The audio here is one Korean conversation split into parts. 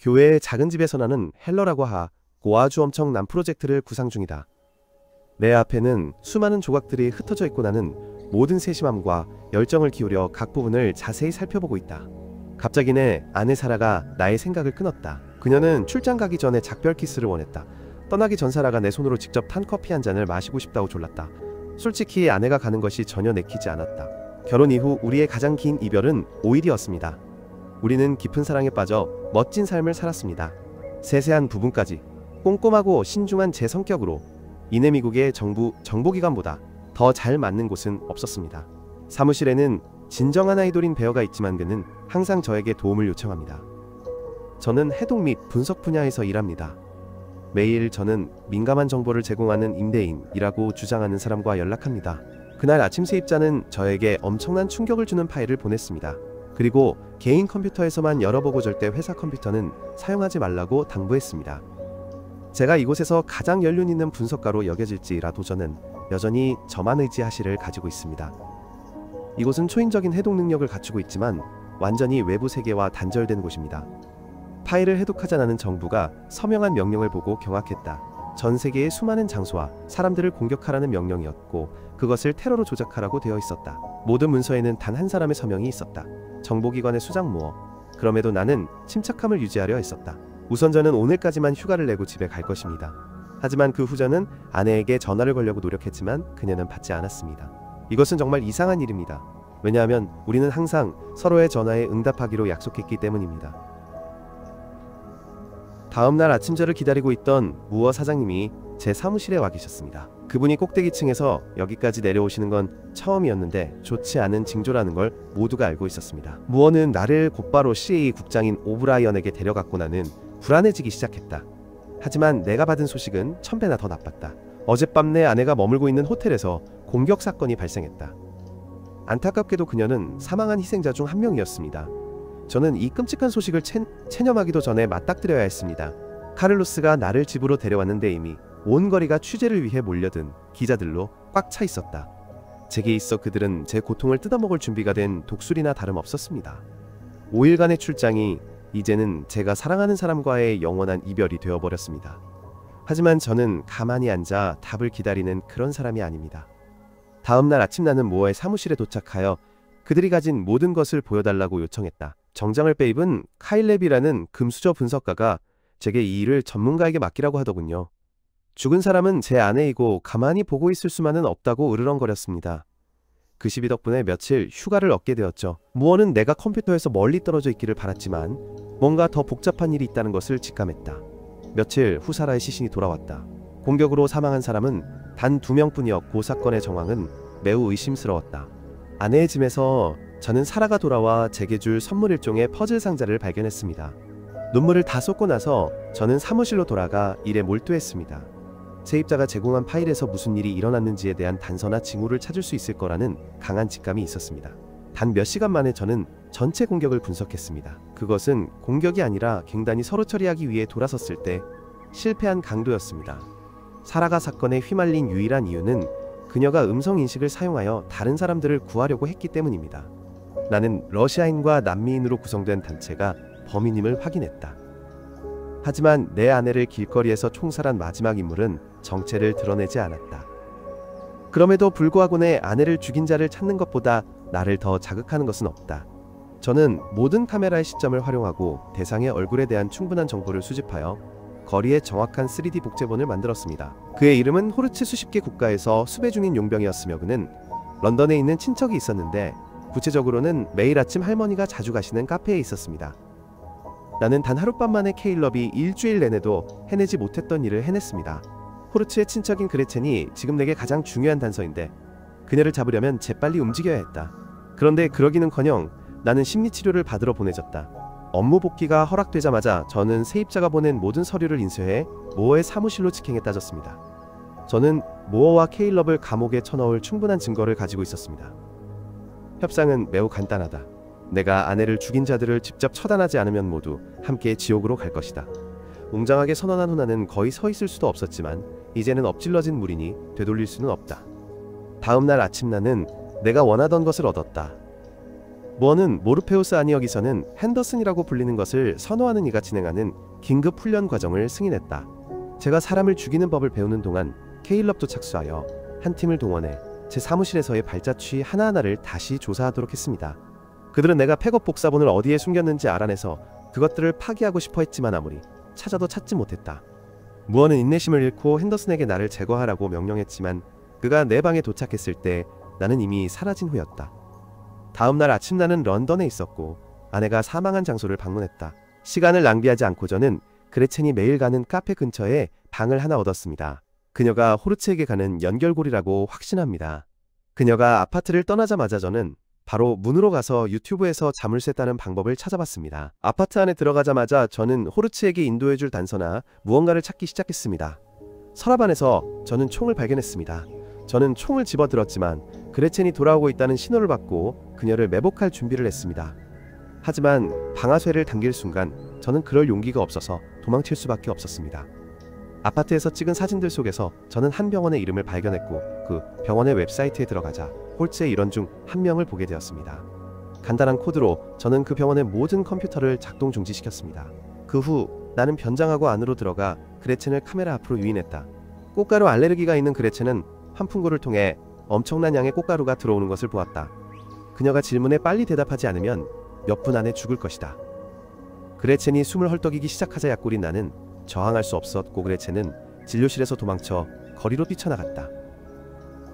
교회의 작은 집에서 나는 헬러라고 하고 아주 엄청난 프로젝트를 구상 중이다. 내 앞에는 수많은 조각들이 흩어져 있고 나는 모든 세심함과 열정을 기울여 각 부분을 자세히 살펴보고 있다. 갑자기 내 아내 사라가 나의 생각을 끊었다. 그녀는 출장 가기 전에 작별 키스를 원했다. 떠나기 전 사라가 내 손으로 직접 탄 커피 한 잔을 마시고 싶다고 졸랐다. 솔직히 아내가 가는 것이 전혀 내키지 않았다. 결혼 이후 우리의 가장 긴 이별은 5일이었습니다. 우리는 깊은 사랑에 빠져 멋진 삶을 살았습니다. 세세한 부분까지 꼼꼼하고 신중한 제 성격으로 이내 미국의 정보기관보다 더 잘 맞는 곳은 없었습니다. 사무실에는 진정한 아이돌인 베어가 있지만 그는 항상 저에게 도움을 요청합니다. 저는 해독 및 분석 분야에서 일합니다. 매일 저는 민감한 정보를 제공하는 임대인이라고 주장하는 사람과 연락합니다. 그날 아침 세입자는 저에게 엄청난 충격을 주는 파일을 보냈습니다. 그리고 개인 컴퓨터에서만 열어보고 절대 회사 컴퓨터는 사용하지 말라고 당부했습니다. 제가 이곳에서 가장 연륜 있는 분석가로 여겨질지라도 저는 여전히 저만 의지하시를 가지고 있습니다. 이곳은 초인적인 해독 능력을 갖추고 있지만 완전히 외부 세계와 단절된 곳입니다. 파일을 해독하자는 정부가 서명한 명령을 보고 경악했다. 전 세계의 수많은 장소와 사람들을 공격하라는 명령이었고 그것을 테러로 조작하라고 되어 있었다. 모든 문서에는 단 한 사람의 서명이 있었다. 정보기관의 수장 무어. 그럼에도 나는 침착함을 유지하려 했었다. 우선 저는 오늘까지만 휴가를 내고 집에 갈 것입니다. 하지만 그 후 저는 아내에게 전화를 걸려고 노력했지만 그녀는 받지 않았습니다. 이것은 정말 이상한 일입니다. 왜냐하면 우리는 항상 서로의 전화에 응답하기로 약속했기 때문입니다. 다음날 아침 저를 기다리고 있던 무어 사장님이 제 사무실에 와 계셨습니다. 그분이 꼭대기층에서 여기까지 내려오시는 건 처음이었는데 좋지 않은 징조라는 걸 모두가 알고 있었습니다. 무어는 나를 곧바로 CA 국장인 오브라이언에게 데려갔고 나는 불안해지기 시작했다. 하지만 내가 받은 소식은 1000배나 더 나빴다. 어젯밤 내 아내가 머물고 있는 호텔에서 공격 사건이 발생했다. 안타깝게도 그녀는 사망한 희생자 중 한 명이었습니다. 저는 이 끔찍한 소식을 체념하기도 전에 맞닥뜨려야 했습니다. 카를로스가 나를 집으로 데려왔는데 이미 온 거리가 취재를 위해 몰려든 기자들로 꽉 차 있었다. 제게 있어 그들은 제 고통을 뜯어먹을 준비가 된 독수리나 다름없었습니다. 5일간의 출장이 이제는 제가 사랑하는 사람과의 영원한 이별이 되어버렸습니다. 하지만 저는 가만히 앉아 답을 기다리는 그런 사람이 아닙니다. 다음날 아침 나는 모어의 사무실에 도착하여 그들이 가진 모든 것을 보여달라고 요청했다. 정장을 빼입은 카일랩이라는 금수저 분석가가 제게 이 일을 전문가에게 맡기라고 하더군요. 죽은 사람은 제 아내이고 가만히 보고 있을 수만은 없다고 으르렁거렸습니다. 그 시비 덕분에 며칠 휴가를 얻게 되었죠. 무어는 내가 컴퓨터에서 멀리 떨어져 있기를 바랐지만 뭔가 더 복잡한 일이 있다는 것을 직감했다. 며칠 후 사라의 시신이 돌아왔다. 공격으로 사망한 사람은 단 2명뿐이었고 사건의 정황은 매우 의심스러웠다. 아내의 짐에서 저는 사라가 돌아와 제게 줄 선물 일종의 퍼즐 상자를 발견했습니다. 눈물을 다 쏟고 나서 저는 사무실로 돌아가 일에 몰두했습니다. 세입자가 제공한 파일에서 무슨 일이 일어났는지에 대한 단서나 징후를 찾을 수 있을 거라는 강한 직감이 있었습니다. 단 몇 시간 만에 저는 전체 공격을 분석했습니다. 그것은 공격이 아니라 갱단이 서로 처리하기 위해 돌아섰을 때 실패한 강도였습니다. 사라가 사건에 휘말린 유일한 이유는 그녀가 음성인식을 사용하여 다른 사람들을 구하려고 했기 때문입니다. 나는 러시아인과 남미인으로 구성된 단체가 범인임을 확인했다. 하지만 내 아내를 길거리에서 총살한 마지막 인물은 정체를 드러내지 않았다. 그럼에도 불구하고 내 아내를 죽인 자를 찾는 것보다 나를 더 자극하는 것은 없다. 저는 모든 카메라의 시점을 활용하고 대상의 얼굴에 대한 충분한 정보를 수집하여 거리에 정확한 3D 복제본을 만들었습니다. 그의 이름은 호르츠. 수십 개 국가에서 수배 중인 용병이었으며 그는 런던에 있는 친척이 있었는데 구체적으로는 매일 아침 할머니가 자주 가시는 카페에 있었습니다. 나는 단 하룻밤 만에 케일럽이 일주일 내내도 해내지 못했던 일을 해냈습니다. 호르츠의 친척인 그레첸이 지금 내게 가장 중요한 단서인데 그녀를 잡으려면 재빨리 움직여야 했다. 그런데 그러기는커녕 나는 심리치료를 받으러 보내졌다. 업무 복귀가 허락되자마자 저는 세입자가 보낸 모든 서류를 인쇄해 모어의 사무실로 직행에 따졌습니다. 저는 모어와 케일럽을 감옥에 쳐넣을 충분한 증거를 가지고 있었습니다. 협상은 매우 간단하다. 내가 아내를 죽인 자들을 직접 처단하지 않으면 모두 함께 지옥으로 갈 것이다. 웅장하게 선언한 후 나는 거의 서 있을 수도 없었지만 이제는 엎질러진 물이니 되돌릴 수는 없다. 다음날 아침 나는 내가 원하던 것을 얻었다. 무어는 모르페우스 아니어기서는 핸더슨이라고 불리는 것을 선호하는 이가 진행하는 긴급 훈련 과정을 승인했다. 제가 사람을 죽이는 법을 배우는 동안 케일럽도 착수하여 한 팀을 동원해 제 사무실에서의 발자취 하나하나를 다시 조사하도록 했습니다. 그들은 내가 팩업 복사본을 어디에 숨겼는지 알아내서 그것들을 파기하고 싶어 했지만 아무리 찾아도 찾지 못했다. 무어는 인내심을 잃고 핸더슨에게 나를 제거하라고 명령했지만 그가 내 방에 도착했을 때 나는 이미 사라진 후였다. 다음 날 아침 나는 런던에 있었고 아내가 사망한 장소를 방문했다. 시간을 낭비하지 않고 저는 그레첸이 매일 가는 카페 근처에 방을 하나 얻었습니다. 그녀가 호르츠에게 가는 연결고리라고 확신합니다. 그녀가 아파트를 떠나자마자 저는 바로 문으로 가서 유튜브에서 자물쇠 따는 방법을 찾아봤습니다. 아파트 안에 들어가자마자 저는 호르츠에게 인도해줄 단서나 무언가를 찾기 시작했습니다. 서랍 안에서 저는 총을 발견했습니다. 저는 총을 집어들었지만 그레첸이 돌아오고 있다는 신호를 받고 그녀를 매복할 준비를 했습니다. 하지만 방아쇠를 당길 순간 저는 그럴 용기가 없어서 도망칠 수밖에 없었습니다. 아파트에서 찍은 사진들 속에서 저는 한 병원의 이름을 발견했고 그 병원의 웹사이트에 들어가자 홀츠의 일원 중 한 명을 보게 되었습니다. 간단한 코드로 저는 그 병원의 모든 컴퓨터를 작동 중지시켰습니다. 그 후 나는 변장하고 안으로 들어가 그레첸을 카메라 앞으로 유인했다. 꽃가루 알레르기가 있는 그레첸은 환풍구를 통해 엄청난 양의 꽃가루가 들어오는 것을 보았다. 그녀가 질문에 빨리 대답하지 않으면 몇 분 안에 죽을 것이다. 그레첸이 숨을 헐떡이기 시작하자 약골인 나는 저항할 수 없었고 그레첸은 진료실에서 도망쳐 거리로 뛰쳐나갔다.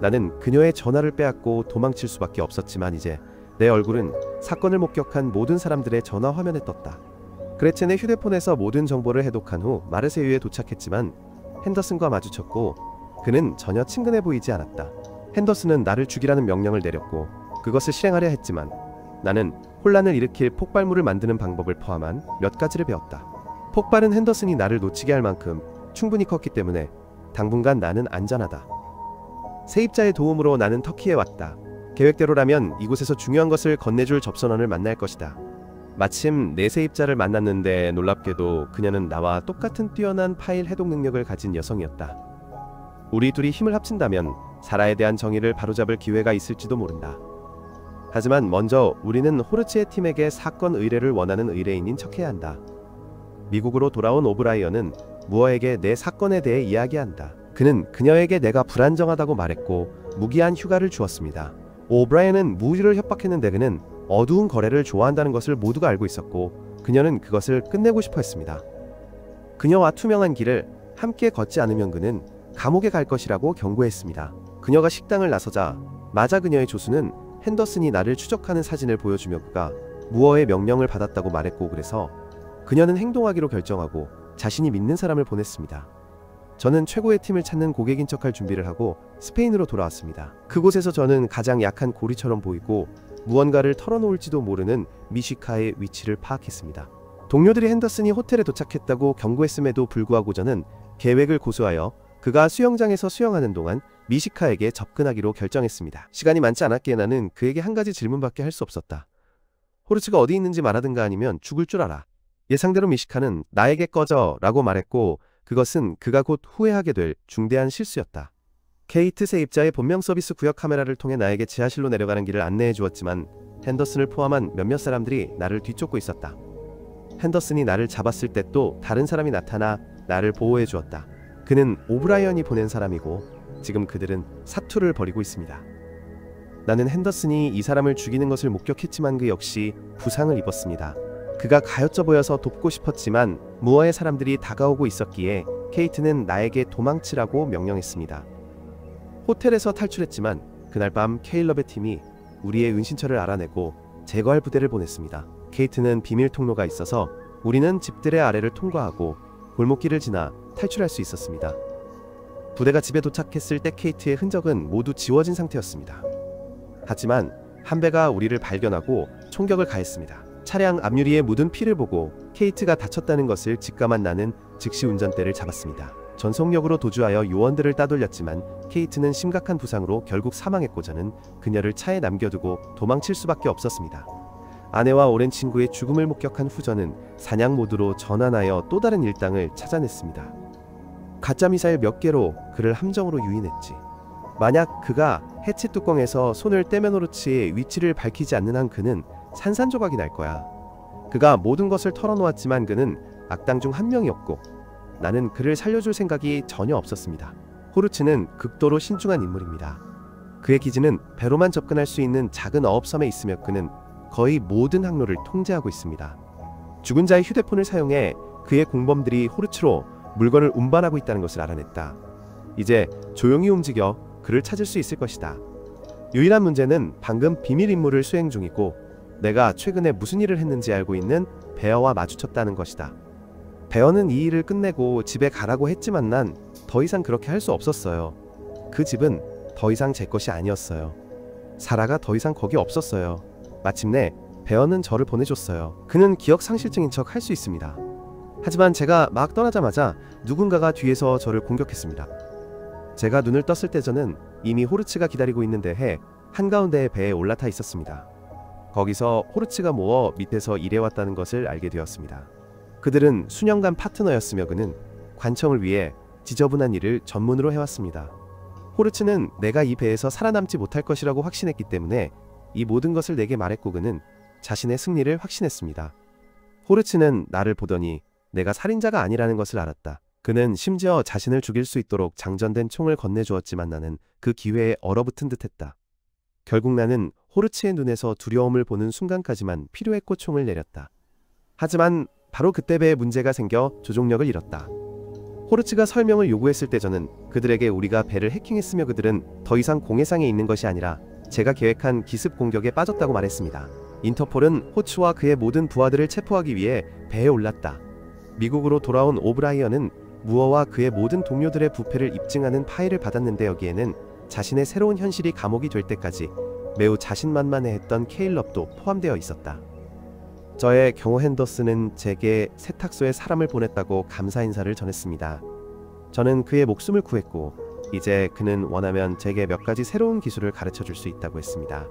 나는 그녀의 전화를 빼앗고 도망칠 수밖에 없었지만 이제 내 얼굴은 사건을 목격한 모든 사람들의 전화 화면에 떴다. 그레첸의 휴대폰에서 모든 정보를 해독한 후 마르세유에 도착했지만 핸더슨과 마주쳤고 그는 전혀 친근해 보이지 않았다. 핸더슨은 나를 죽이라는 명령을 내렸고 그것을 실행하려 했지만 나는 혼란을 일으킬 폭발물을 만드는 방법을 포함한 몇 가지를 배웠다. 폭발은 핸더슨이 나를 놓치게 할 만큼 충분히 컸기 때문에 당분간 나는 안전하다. 세입자의 도움으로 나는 터키에 왔다. 계획대로라면 이곳에서 중요한 것을 건네줄 접선원을 만날 것이다. 마침 내 세입자를 만났는데 놀랍게도 그녀는 나와 똑같은 뛰어난 파일 해독 능력을 가진 여성이었다. 우리 둘이 힘을 합친다면 사라에 대한 정의를 바로잡을 기회가 있을지도 모른다. 하지만 먼저 우리는 호르츠의 팀에게 사건 의뢰를 원하는 의뢰인인 척해야 한다. 미국으로 돌아온 오브라이언은 무어에게 내 사건에 대해 이야기한다. 그는 그녀에게 내가 불안정하다고 말했고 무기한 휴가를 주었습니다. 오브라이언은 무리를 협박했는데 그는 어두운 거래를 좋아한다는 것을 모두가 알고 있었고 그녀는 그것을 끝내고 싶어 했습니다. 그녀와 투명한 길을 함께 걷지 않으면 그는 감옥에 갈 것이라고 경고했습니다. 그녀가 식당을 나서자 맞아 그녀의 조수는 핸더슨이 나를 추적하는 사진을 보여주며 그가 무어의 명령을 받았다고 말했고 그래서 그녀는 행동하기로 결정하고 자신이 믿는 사람을 보냈습니다. 저는 최고의 팀을 찾는 고객인 척할 준비를 하고 스페인으로 돌아왔습니다. 그곳에서 저는 가장 약한 고리처럼 보이고 무언가를 털어놓을지도 모르는 미시카의 위치를 파악했습니다. 동료들이 핸더슨이 호텔에 도착했다고 경고했음에도 불구하고 저는 계획을 고수하여 그가 수영장에서 수영하는 동안 미시카에게 접근하기로 결정했습니다. 시간이 많지 않았기에 나는 그에게 한 가지 질문밖에 할 수 없었다. 호르츠가 어디 있는지 말하든가 아니면 죽을 줄 알아. 예상대로 미시카는 나에게 꺼져 라고 말했고 그것은 그가 곧 후회하게 될 중대한 실수였다. 케이트 세입자의 본명 서비스 구역 카메라를 통해 나에게 지하실로 내려가는 길을 안내해 주었지만 핸더슨을 포함한 몇몇 사람들이 나를 뒤쫓고 있었다. 핸더슨이 나를 잡았을 때 또 다른 사람이 나타나 나를 보호해 주었다. 그는 오브라이언이 보낸 사람이고 지금 그들은 사투를 벌이고 있습니다. 나는 핸더슨이 이 사람을 죽이는 것을 목격했지만 그 역시 부상을 입었습니다. 그가 가엾어 보여서 돕고 싶었지만 무어의 사람들이 다가오고 있었기에 케이트는 나에게 도망치라고 명령했습니다. 호텔에서 탈출했지만 그날 밤 케일럽의 팀이 우리의 은신처를 알아내고 제거할 부대를 보냈습니다. 케이트는 비밀 통로가 있어서 우리는 집들의 아래를 통과하고 골목길을 지나 탈출할 수 있었습니다. 부대가 집에 도착했을 때 케이트의 흔적은 모두 지워진 상태였습니다. 하지만 한 배가 우리를 발견하고 총격을 가했습니다. 차량 앞유리에 묻은 피를 보고 케이트가 다쳤다는 것을 직감한 나는 즉시 운전대를 잡았습니다. 전속력으로 도주하여 요원들을 따돌렸지만 케이트는 심각한 부상으로 결국 사망했고 저는 그녀를 차에 남겨두고 도망칠 수밖에 없었습니다. 아내와 오랜 친구의 죽음을 목격한 후 저는 사냥 모드로 전환하여 또 다른 일당을 찾아냈습니다. 가짜 미사일 몇 개로 그를 함정으로 유인했지. 만약 그가 해치 뚜껑에서 손을 떼면 호르츠의 위치를 밝히지 않는 한 그는 산산조각이 날 거야. 그가 모든 것을 털어놓았지만 그는 악당 중 한 명이었고 나는 그를 살려줄 생각이 전혀 없었습니다. 호르츠는 극도로 신중한 인물입니다. 그의 기지는 배로만 접근할 수 있는 작은 어업섬에 있으며 그는 거의 모든 항로를 통제하고 있습니다. 죽은 자의 휴대폰을 사용해 그의 공범들이 호르츠로 물건을 운반하고 있다는 것을 알아냈다. 이제 조용히 움직여 그를 찾을 수 있을 것이다. 유일한 문제는 방금 비밀 임무를 수행 중이고 내가 최근에 무슨 일을 했는지 알고 있는 베어와 마주쳤다는 것이다. 베어는 이 일을 끝내고 집에 가라고 했지만 난 더 이상 그렇게 할 수 없었어요. 그 집은 더 이상 제 것이 아니었어요. 사라가 더 이상 거기 없었어요. 마침내 베어는 저를 보내줬어요. 그는 기억상실증인 척 할 수 있습니다. 하지만 제가 막 떠나자마자 누군가가 뒤에서 저를 공격했습니다. 제가 눈을 떴을 때 저는 이미 호르츠가 기다리고 있는 데에 한가운데의 배에 올라타 있었습니다. 거기서 호르츠가 모어 밑에서 일해왔다는 것을 알게 되었습니다. 그들은 수년간 파트너였으며 그는 관청을 위해 지저분한 일을 전문으로 해왔습니다. 호르츠는 내가 이 배에서 살아남지 못할 것이라고 확신했기 때문에 이 모든 것을 내게 말했고 그는 자신의 승리를 확신했습니다. 호르츠는 나를 보더니 내가 살인자가 아니라는 것을 알았다. 그는 심지어 자신을 죽일 수 있도록 장전된 총을 건네주었지만 나는 그 기회에 얼어붙은 듯했다. 결국 나는 호르츠의 눈에서 두려움을 보는 순간까지만 필요했고 총을 내렸다. 하지만 바로 그때 배에 문제가 생겨 조종력을 잃었다. 호르츠가 설명을 요구했을 때 저는 그들에게 우리가 배를 해킹했으며 그들은 더 이상 공해상에 있는 것이 아니라 제가 계획한 기습 공격에 빠졌다고 말했습니다. 인터폴은 호츠와 그의 모든 부하들을 체포하기 위해 배에 올랐다. 미국으로 돌아온 오브라이언은 무어와 그의 모든 동료들의 부패를 입증하는 파일을 받았는데 여기에는 자신의 새로운 현실이 감옥이 될 때까지 매우 자신만만해했던 케일럽도 포함되어 있었다. 저의 경호 핸더슨은 제게 세탁소에 사람을 보냈다고 감사 인사를 전했습니다. 저는 그의 목숨을 구했고 이제 그는 원하면 제게 몇 가지 새로운 기술을 가르쳐 줄 수 있다고 했습니다.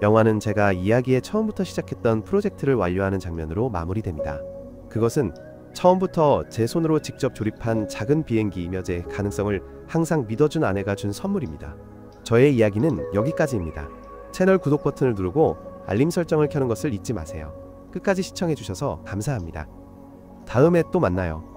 영화는 제가 이야기의 처음부터 시작했던 프로젝트를 완료하는 장면으로 마무리됩니다. 그것은 처음부터 제 손으로 직접 조립한 작은 비행기이며 제 가능성을 항상 믿어준 아내가 준 선물입니다. 저의 이야기는 여기까지입니다. 채널 구독 버튼을 누르고 알림 설정을 켜는 것을 잊지 마세요. 끝까지 시청해주셔서 감사합니다. 다음에 또 만나요.